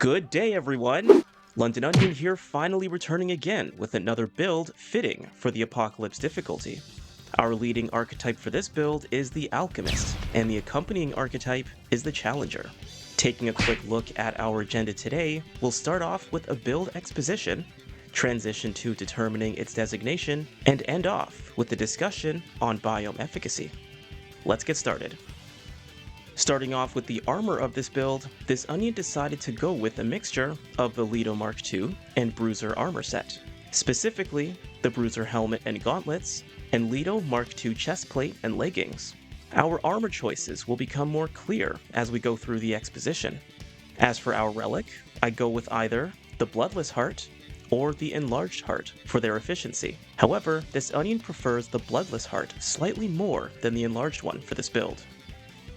Good day, everyone! Londononion here, finally returning again with another build fitting for the Apocalypse difficulty. Our leading archetype for this build is the Alchemist, and the accompanying archetype is the Challenger. Taking a quick look at our agenda today, we'll start off with a build exposition, transition to determining its designation, and end off with a discussion on biome efficacy. Let's get started. Starting off with the armor of this build, this onion decided to go with a mixture of the Leto Mark II and Bruiser armor set. Specifically, the Bruiser helmet and gauntlets, and Leto Mark II chestplate and leggings. Our armor choices will become more clear as we go through the exposition. As for our relic, I go with either the Bloodless Heart or the Enlarged Heart for their efficiency. However, this onion prefers the Bloodless Heart slightly more than the Enlarged one for this build.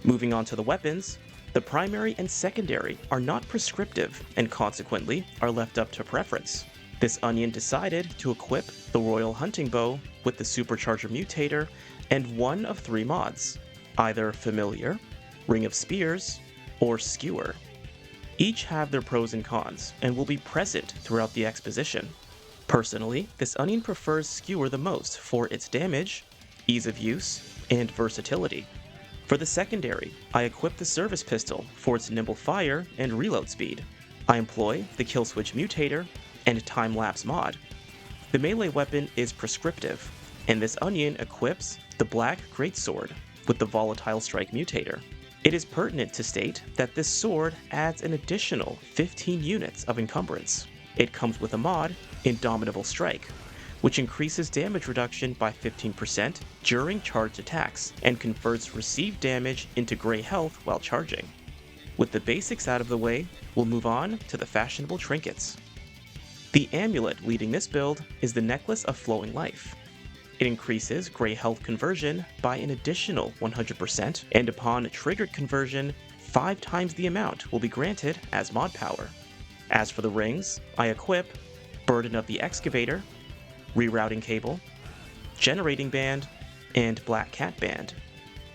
Moving on to the weapons, the primary and secondary are not prescriptive and consequently are left up to preference. This onion decided to equip the Royal Hunting Bow with the Supercharger Mutator and one of three mods, either Familiar, Ring of Spears, or Skewer. Each have their pros and cons and will be present throughout the exposition. Personally, this onion prefers Skewer the most for its damage, ease of use, and versatility. For the secondary, I equip the Service Pistol for its nimble fire and reload speed. I employ the Kill Switch Mutator and Time Lapse mod. The melee weapon is prescriptive, and this onion equips the Black Greatsword with the Volatile Strike Mutator. It is pertinent to state that this sword adds an additional 15 units of encumbrance. It comes with a mod, Indomitable Strike, which increases damage reduction by 15% during charged attacks and converts received damage into gray health while charging. With the basics out of the way, we'll move on to the fashionable trinkets. The amulet leading this build is the Necklace of Flowing Life. It increases gray health conversion by an additional 100%, and upon triggered conversion, 5 times the amount will be granted as mod power. As for the rings, I equip Burden of the Excavator, Rerouting Cable, Generating Band, and Black Cat Band.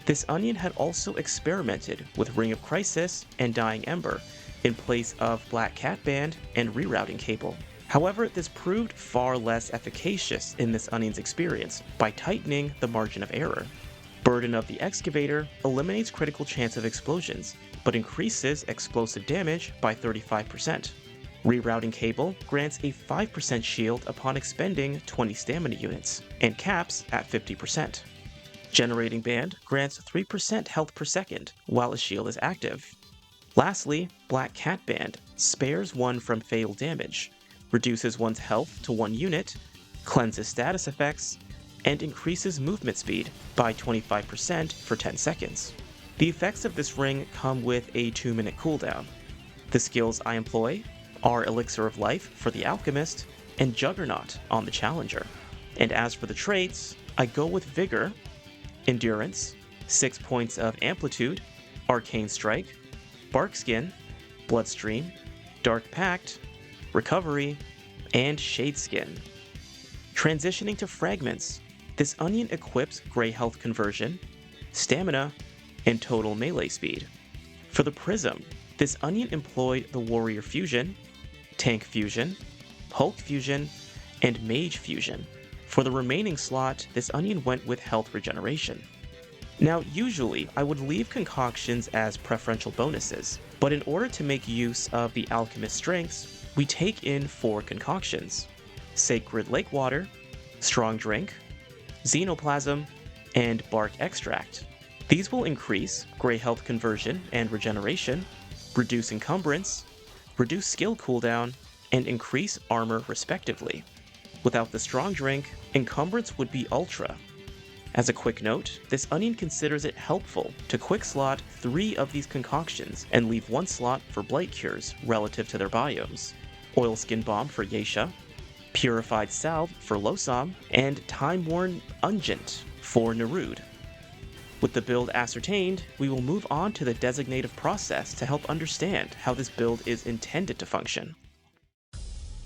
This onion had also experimented with Ring of Crisis and Dying Ember in place of Black Cat Band and Rerouting Cable. However, this proved far less efficacious in this onion's experience by tightening the margin of error. Burden of the Excavator eliminates critical chance of explosions, but increases explosive damage by 35%. Rerouting Cable grants a 5% shield upon expending 20 stamina units, and caps at 50%. Generating Band grants 3% health per second while a shield is active. Lastly, Black Cat Band spares one from fatal damage, reduces one's health to 1 unit, cleanses status effects, and increases movement speed by 25% for 10 seconds. The effects of this ring come with a 2-minute cooldown. The skills I employ are Elixir of Life for the Alchemist and Juggernaut on the Challenger. And as for the traits, I go with Vigor, Endurance, 6 points of Amplitude, Arcane Strike, Barkskin, Bloodstream, Dark Pact, Recovery, and Shadeskin. Transitioning to Fragments, this onion equips Gray Health Conversion, Stamina, and Total Melee Speed. For the Prism, this onion employed the Warrior Fusion, Tank Fusion, Hulk Fusion, and Mage Fusion. For the remaining slot, this onion went with Health Regeneration. Now, usually, I would leave concoctions as preferential bonuses, but in order to make use of the Alchemist strengths, we take in 4 concoctions: Sacred Lake Water, Strong Drink, Xenoplasm, and Bark Extract. These will increase Gray Health Conversion and Regeneration, reduce encumbrance, reduce skill cooldown, and increase armor respectively. Without the Strong Drink, encumbrance would be ultra. As a quick note, this onion considers it helpful to quick slot 3 of these concoctions and leave 1 slot for blight cures relative to their biomes: Oilskin Bomb for Yeisha, Purified Salve for Losam, and Time-Worn Ungent for Nerud. With the build ascertained, we will move on to the designative process to help understand how this build is intended to function.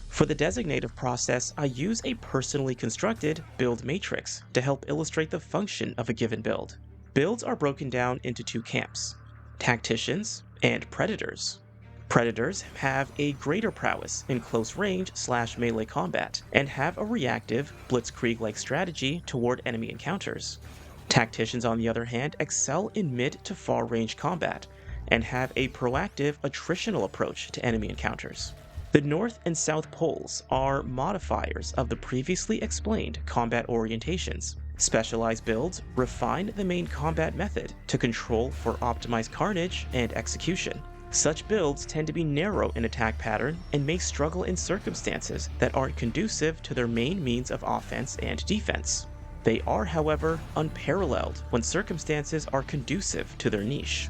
For the designative process, I use a personally constructed build matrix to help illustrate the function of a given build. Builds are broken down into 2 camps: tacticians and predators. Predators have a greater prowess in close range / melee combat, and have a reactive, blitzkrieg-like strategy toward enemy encounters. Tacticians, on the other hand, excel in mid to far range combat, and have a proactive, attritional approach to enemy encounters. The North and South Poles are modifiers of the previously explained combat orientations. Specialized builds refine the main combat method to control for optimized carnage and execution. Such builds tend to be narrow in attack pattern and may struggle in circumstances that aren't conducive to their main means of offense and defense. They are, however, unparalleled when circumstances are conducive to their niche.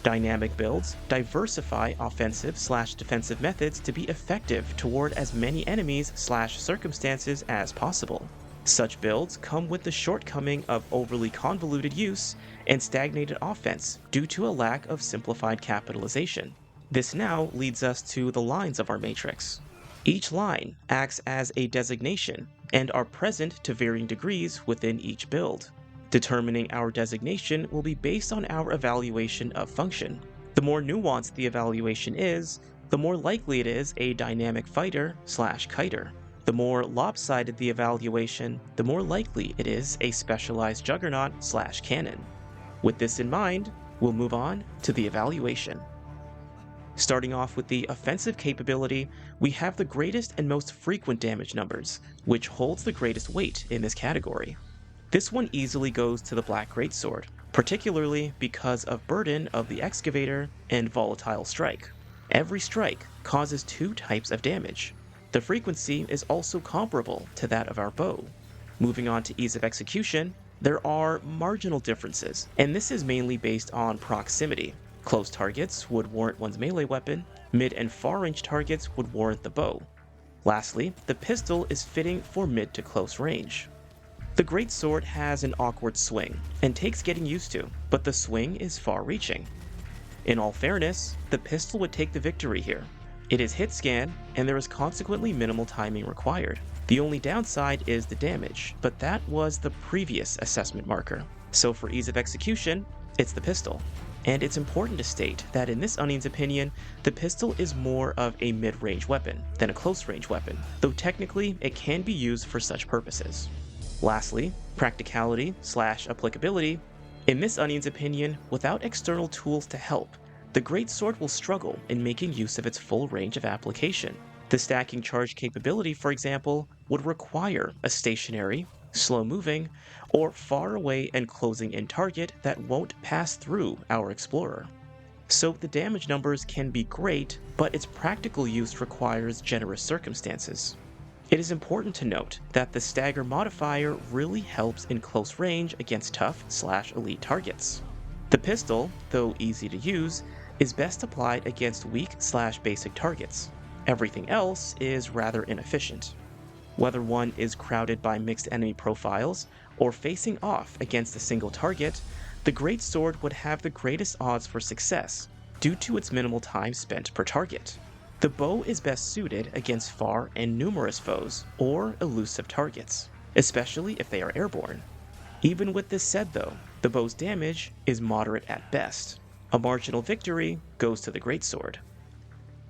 Dynamic builds diversify offensive / defensive methods to be effective toward as many enemies / circumstances as possible. Such builds come with the shortcoming of overly convoluted use and stagnated offense due to a lack of simplified capitalization. This now leads us to the lines of our matrix. Each line acts as a designation and are present to varying degrees within each build. Determining our designation will be based on our evaluation of function. The more nuanced the evaluation is, the more likely it is a dynamic fighter / kiter. The more lopsided the evaluation, the more likely it is a specialized juggernaut / cannon. With this in mind, we'll move on to the evaluation. Starting off with the offensive capability, we have the greatest and most frequent damage numbers, which holds the greatest weight in this category. This one easily goes to the Black Greatsword, particularly because of burden of the Excavator and Volatile Strike. Every strike causes 2 types of damage. The frequency is also comparable to that of our bow. Moving on to ease of execution, there are marginal differences, and this is mainly based on proximity. Close targets would warrant one's melee weapon, mid and far range targets would warrant the bow. Lastly, the pistol is fitting for mid to close range. The Greatsword has an awkward swing, and takes getting used to, but the swing is far-reaching. In all fairness, the pistol would take the victory here. It is hit scan, and there is consequently minimal timing required. The only downside is the damage, but that was the previous assessment marker. So for ease of execution, it's the pistol. And it's important to state that in this Onion's opinion, the pistol is more of a mid-range weapon than a close-range weapon, though technically it can be used for such purposes. Lastly, practicality / applicability. In this Onion's opinion, without external tools to help, the Greatsword will struggle in making use of its full range of application. The stacking charge capability, for example, would require a stationary, slow-moving, or far away and closing in target that won't pass through our Explorer. So the damage numbers can be great, but its practical use requires generous circumstances. It is important to note that the stagger modifier really helps in close range against tough / elite targets. The pistol, though easy to use, is best applied against weak / basic targets. Everything else is rather inefficient. Whether one is crowded by mixed enemy profiles or facing off against a single target, the Greatsword would have the greatest odds for success due to its minimal time spent per target. The bow is best suited against far and numerous foes or elusive targets, especially if they are airborne. Even with this said though, the bow's damage is moderate at best. A marginal victory goes to the Greatsword.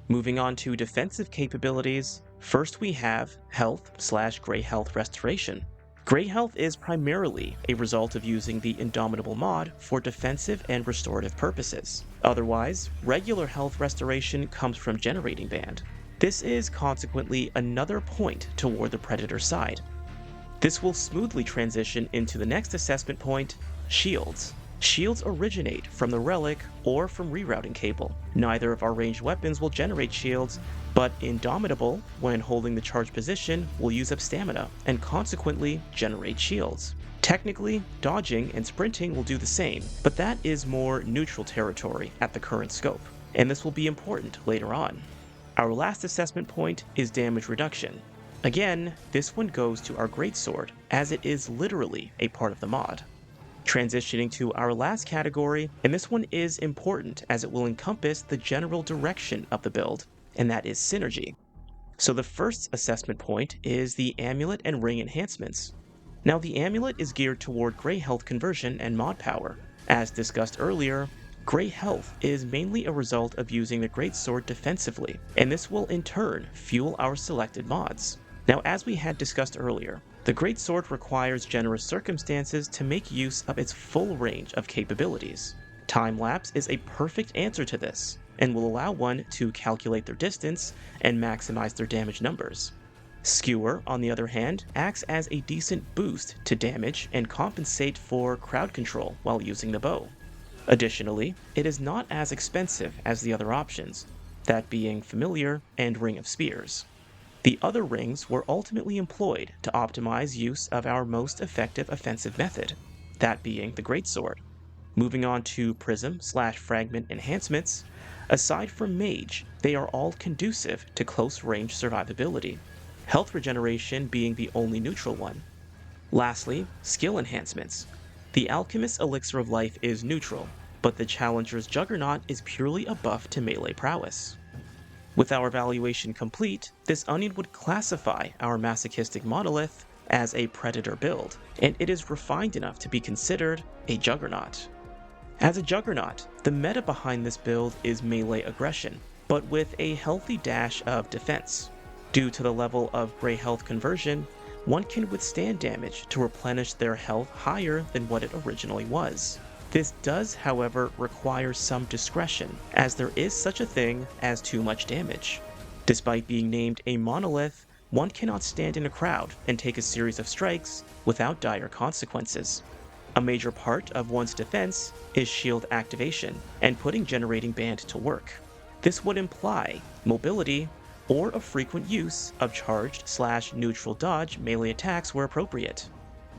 Moving on to defensive capabilities, first we have health / gray health restoration. Gray health is primarily a result of using the Indomitable mod for defensive and restorative purposes. Otherwise, regular health restoration comes from Generating Band. This is consequently another point toward the Predator side. This will smoothly transition into the next assessment point, shields. Shields originate from the relic or from rerouting cable. Neither of our ranged weapons will generate shields, but Indomitable, when holding the charge position, will use up stamina and consequently generate shields. Technically, dodging and sprinting will do the same, but that is more neutral territory at the current scope, and this will be important later on. Our last assessment point is damage reduction. Again, this one goes to our Greatsword, as it is literally a part of the mod. Transitioning to our last category, and this one is important as it will encompass the general direction of the build, and that is synergy. So the first assessment point is the amulet and ring enhancements. Now the amulet is geared toward gray health conversion and mod power. As discussed earlier, Gray health is mainly a result of using the greatsword defensively, and this will in turn fuel our selected mods. Now, as we had discussed earlier, the greatsword requires generous circumstances to make use of its full range of capabilities. Time-lapse is a perfect answer to this, and will allow one to calculate their distance and maximize their damage numbers. Skewer, on the other hand, acts as a decent boost to damage and compensate for crowd control while using the bow. Additionally, it is not as expensive as the other options, that being Familiar and Ring of Spears. The other rings were ultimately employed to optimize use of our most effective offensive method, that being the Greatsword. Moving on to Prism/Fragment enhancements, aside from Mage, they are all conducive to close-range survivability, health regeneration being the only neutral one. Lastly, skill enhancements. The Alchemist's Elixir of Life is neutral, but the Challenger's Juggernaut is purely a buff to melee prowess. With our evaluation complete, this onion would classify our masochistic monolith as a predator build, and it is refined enough to be considered a Juggernaut. As a Juggernaut, the meta behind this build is melee aggression, but with a healthy dash of defense. Due to the level of gray health conversion, one can withstand damage to replenish their health higher than what it originally was. This does, however, require some discretion, as there is such a thing as too much damage. Despite being named a monolith, one cannot stand in a crowd and take a series of strikes without dire consequences. A major part of one's defense is shield activation and putting Generating Band to work. This would imply mobility or a frequent use of charged/neutral dodge melee attacks where appropriate.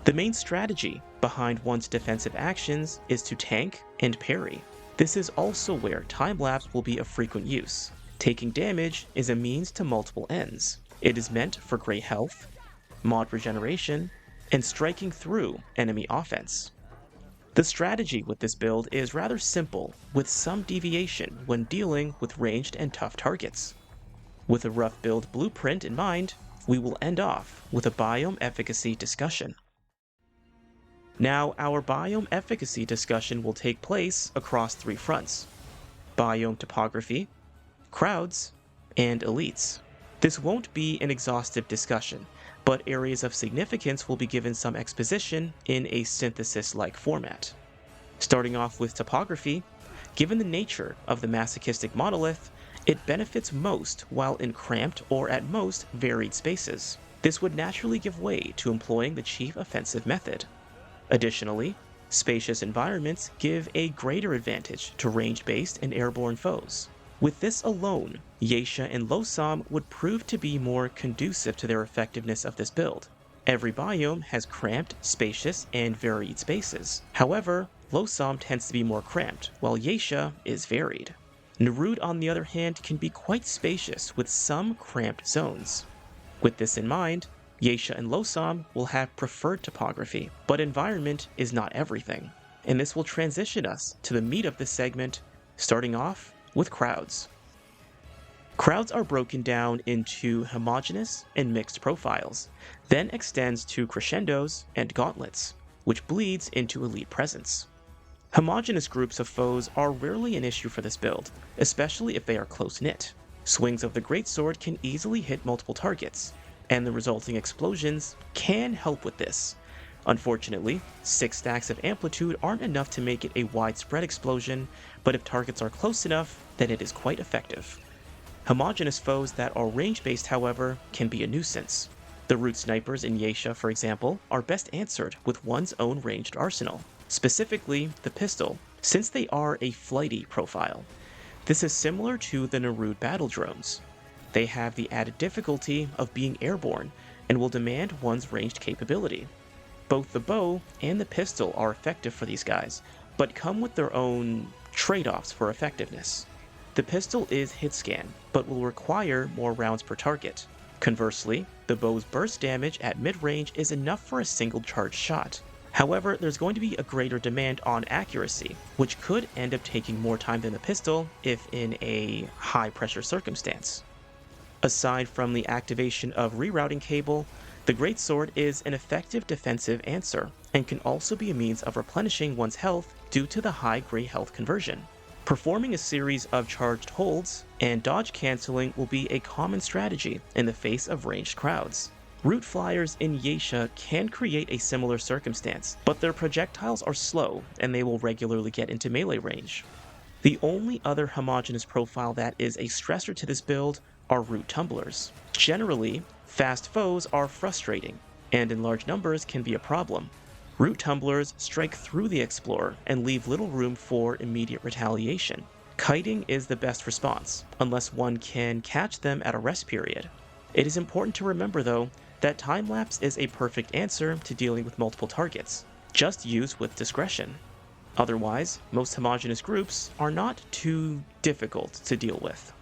The main strategy behind one's defensive actions is to tank and parry. This is also where time-lapse will be of frequent use. Taking damage is a means to multiple ends. It is meant for gray health, mod regeneration, and striking through enemy offense. The strategy with this build is rather simple, with some deviation when dealing with ranged and tough targets. With a rough build blueprint in mind, we will end off with a biome efficacy discussion. Now, our biome efficacy discussion will take place across 3 fronts: biome topography, crowds, and elites. This won't be an exhaustive discussion, but areas of significance will be given some exposition in a synthesis-like format. Starting off with topography, given the nature of the masochistic monolith, it benefits most while in cramped or at most varied spaces. This would naturally give way to employing the chief offensive method. Additionally, spacious environments give a greater advantage to range-based and airborne foes. With this alone, Yeisha and Losam would prove to be more conducive to their effectiveness of this build. Every biome has cramped, spacious, and varied spaces. However, Losam tends to be more cramped, while Yeisha is varied. Narud, on the other hand, can be quite spacious with some cramped zones. With this in mind, Yeisha and Losam will have preferred topography, but environment is not everything, and this will transition us to the meat of this segment, starting off with crowds. Crowds are broken down into homogeneous and mixed profiles, then extends to crescendos and gauntlets, which bleeds into elite presence. Homogeneous groups of foes are rarely an issue for this build, especially if they are close-knit. Swings of the greatsword can easily hit multiple targets, and the resulting explosions can help with this. Unfortunately, 6 stacks of amplitude aren't enough to make it a widespread explosion, but if targets are close enough, then it is quite effective. Homogeneous foes that are range-based, however, can be a nuisance. The root snipers in Yeisha, for example, are best answered with one's own ranged arsenal, specifically the pistol, since they are a flighty profile. This is similar to the Narud battle drones. They have the added difficulty of being airborne and will demand one's ranged capability. Both the bow and the pistol are effective for these guys, but come with their own trade-offs for effectiveness. The pistol is hit scan, but will require more rounds per target. Conversely, the bow's burst damage at mid-range is enough for a single charged shot. However, there's going to be a greater demand on accuracy, which could end up taking more time than the pistol if in a high-pressure circumstance. Aside from the activation of rerouting cable, the greatsword is an effective defensive answer, and can also be a means of replenishing one's health due to the high gray health conversion. Performing a series of charged holds and dodge canceling will be a common strategy in the face of ranged crowds. Root flyers in Yeisha can create a similar circumstance, but their projectiles are slow and they will regularly get into melee range. The only other homogeneous profile that is a stressor to this build are root tumblers. Generally, fast foes are frustrating, and in large numbers can be a problem. Root tumblers strike through the explorer and leave little room for immediate retaliation. Kiting is the best response, unless one can catch them at a rest period. It is important to remember, though, that time-lapse is a perfect answer to dealing with multiple targets, just use with discretion. Otherwise, most homogeneous groups are not too difficult to deal with.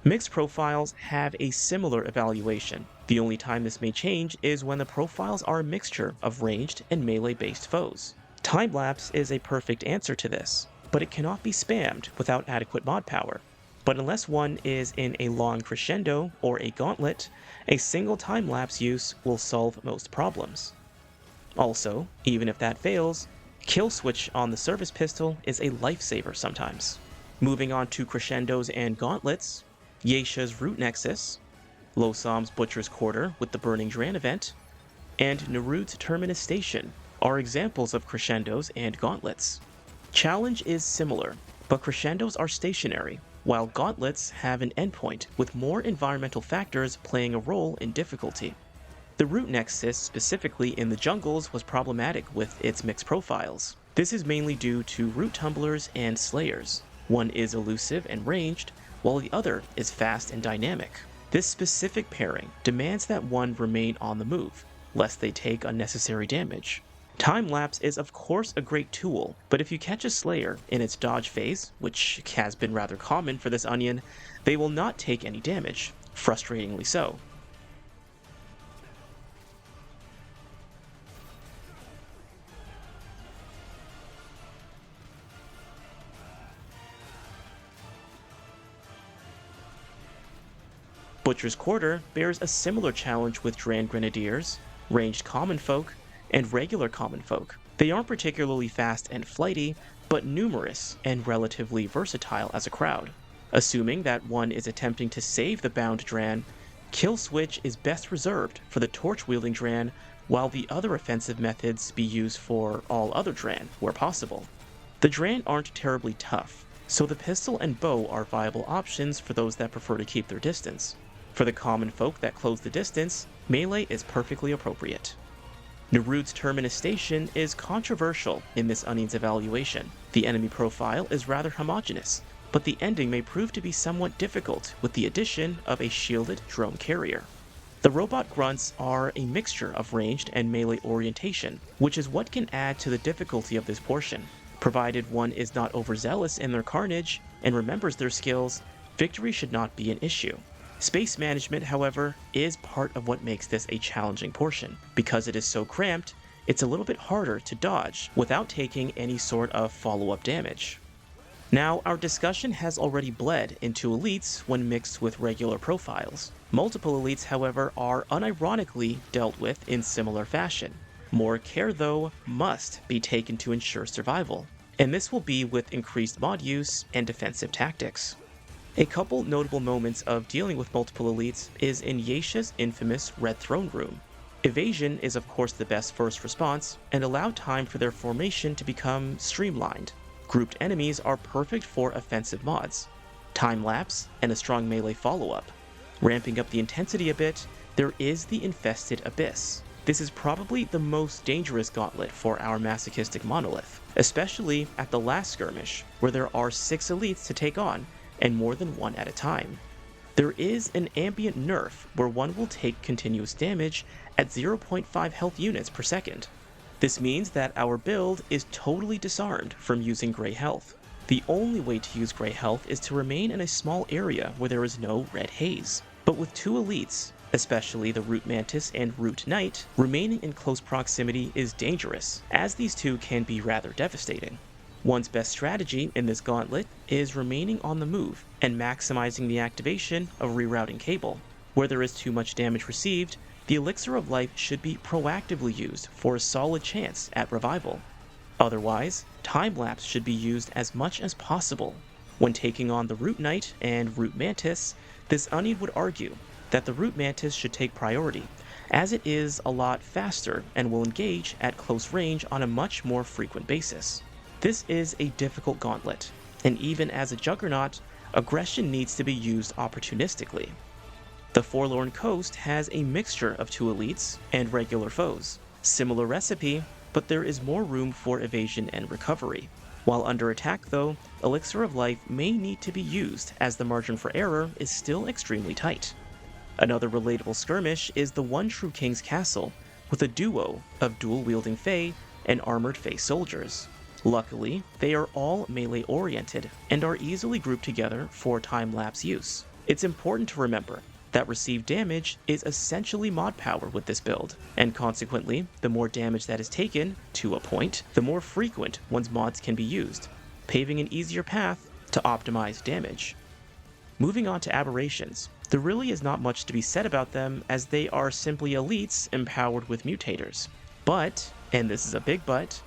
Mixed profiles have a similar evaluation. The only time this may change is when the profiles are a mixture of ranged and melee-based foes. Time-lapse is a perfect answer to this, but it cannot be spammed without adequate mod power. But unless one is in a long crescendo or a gauntlet, a single time-lapse use will solve most problems. Also, even if that fails, kill switch on the service pistol is a lifesaver sometimes. Moving on to crescendos and gauntlets, Yeisha's Root Nexus, Losam's Butcher's Quarter with the Burning Dran event, and Narud's Terminus Station are examples of crescendos and gauntlets. Challenge is similar, but crescendos are stationary, while gauntlets have an endpoint with more environmental factors playing a role in difficulty. The Root Nexus, specifically in the jungles, was problematic with its mixed profiles. This is mainly due to root tumblers and slayers. One is elusive and ranged, while the other is fast and dynamic. This specific pairing demands that one remain on the move, lest they take unnecessary damage. Time-lapse is of course a great tool, but if you catch a slayer in its dodge phase, which has been rather common for this onion, they will not take any damage, frustratingly so. Butcher's Quarter bears a similar challenge with Dran Grenadiers, ranged common folk, and regular common folk. They aren't particularly fast and flighty, but numerous and relatively versatile as a crowd. Assuming that one is attempting to save the bound Dran, kill switch is best reserved for the torch-wielding Dran, while the other offensive methods be used for all other Dran where possible. The Dran aren't terribly tough, so the pistol and bow are viable options for those that prefer to keep their distance. For the common folk that close the distance, melee is perfectly appropriate. Narud's Terminus Station is controversial in this onion's evaluation. The enemy profile is rather homogeneous, but the ending may prove to be somewhat difficult with the addition of a shielded drone carrier. The robot grunts are a mixture of ranged and melee orientation, which is what can add to the difficulty of this portion. Provided one is not overzealous in their carnage and remembers their skills, victory should not be an issue. Space management, however, is part of what makes this a challenging portion. Because it is so cramped, it's a little bit harder to dodge without taking any sort of follow-up damage. Now, our discussion has already bled into elites when mixed with regular profiles. Multiple elites, however, are unironically dealt with in similar fashion. More care, though, must be taken to ensure survival, and this will be with increased mod use and defensive tactics. A couple notable moments of dealing with multiple elites is in Yeisha's infamous Red Throne Room. Evasion is of course the best first response, and allow time for their formation to become streamlined. Grouped enemies are perfect for offensive mods. Time-lapse and a strong melee follow-up. Ramping up the intensity a bit, there is the Infested Abyss. This is probably the most dangerous gauntlet for our masochistic monolith, especially at the last skirmish, where there are 6 elites to take on, and more than one at a time. There is an ambient nerf where one will take continuous damage at 0.5 health units per second. This means that our build is totally disarmed from using Grey Health. The only way to use Grey Health is to remain in a small area where there is no red haze. But with 2 elites, especially the Root Mantis and Root Knight, remaining in close proximity is dangerous, as these two can be rather devastating. One's best strategy in this gauntlet is remaining on the move and maximizing the activation of rerouting cable. Where there is too much damage received, the Elixir of Life should be proactively used for a solid chance at revival. Otherwise, time-lapse should be used as much as possible. When taking on the Root Knight and Root Mantis, this Onion would argue that the Root Mantis should take priority, as it is a lot faster and will engage at close range on a much more frequent basis. This is a difficult gauntlet, and even as a Juggernaut, aggression needs to be used opportunistically. The Forlorn Coast has a mixture of two elites and regular foes. Similar recipe, but there is more room for evasion and recovery. While under attack though, Elixir of Life may need to be used as the margin for error is still extremely tight. Another relatable skirmish is the One True King's Castle, with a duo of dual-wielding Fae and armored Fae soldiers. Luckily, they are all melee-oriented and are easily grouped together for time-lapse use. It's important to remember that received damage is essentially mod power with this build, and consequently, the more damage that is taken, to a point, the more frequent one's mods can be used, paving an easier path to optimize damage. Moving on to aberrations, there really is not much to be said about them as they are simply elites empowered with mutators. But, and this is a big but,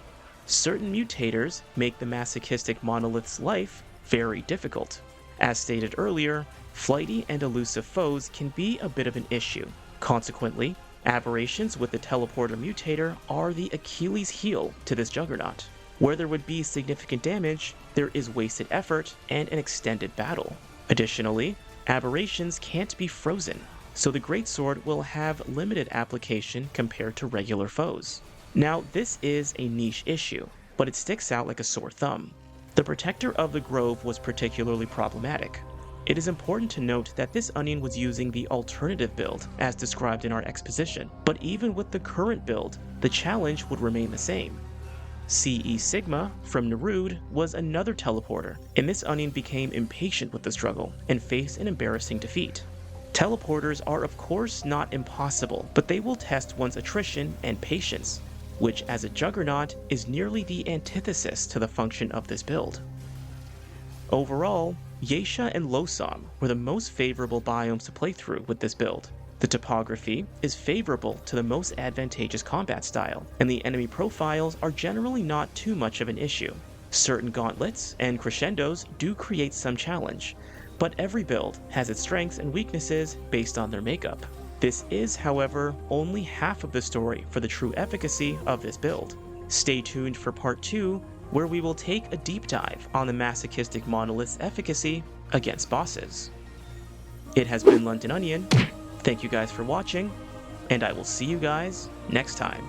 certain mutators make the masochistic monolith's life very difficult. As stated earlier, flighty and elusive foes can be a bit of an issue. Consequently, aberrations with the teleporter mutator are the Achilles heel to this Juggernaut. Where there would be significant damage, there is wasted effort and an extended battle. Additionally, aberrations can't be frozen, so the Greatsword will have limited application compared to regular foes. Now, this is a niche issue, but it sticks out like a sore thumb. The Protector of the Grove was particularly problematic. It is important to note that this Onion was using the alternative build as described in our exposition, but even with the current build, the challenge would remain the same. CE Sigma from Nerude was another teleporter, and this Onion became impatient with the struggle and faced an embarrassing defeat. Teleporters are of course not impossible, but they will test one's attrition and patience, which as a Juggernaut is nearly the antithesis to the function of this build. Overall, Yeisha and Losam were the most favorable biomes to play through with this build. The topography is favorable to the most advantageous combat style, and the enemy profiles are generally not too much of an issue. Certain gauntlets and crescendos do create some challenge, but every build has its strengths and weaknesses based on their makeup. This is, however, only half of the story for the true efficacy of this build. Stay tuned for part 2, where we will take a deep dive on the masochistic monolith's efficacy against bosses. It has been Londononion. Thank you guys for watching, and I will see you guys next time.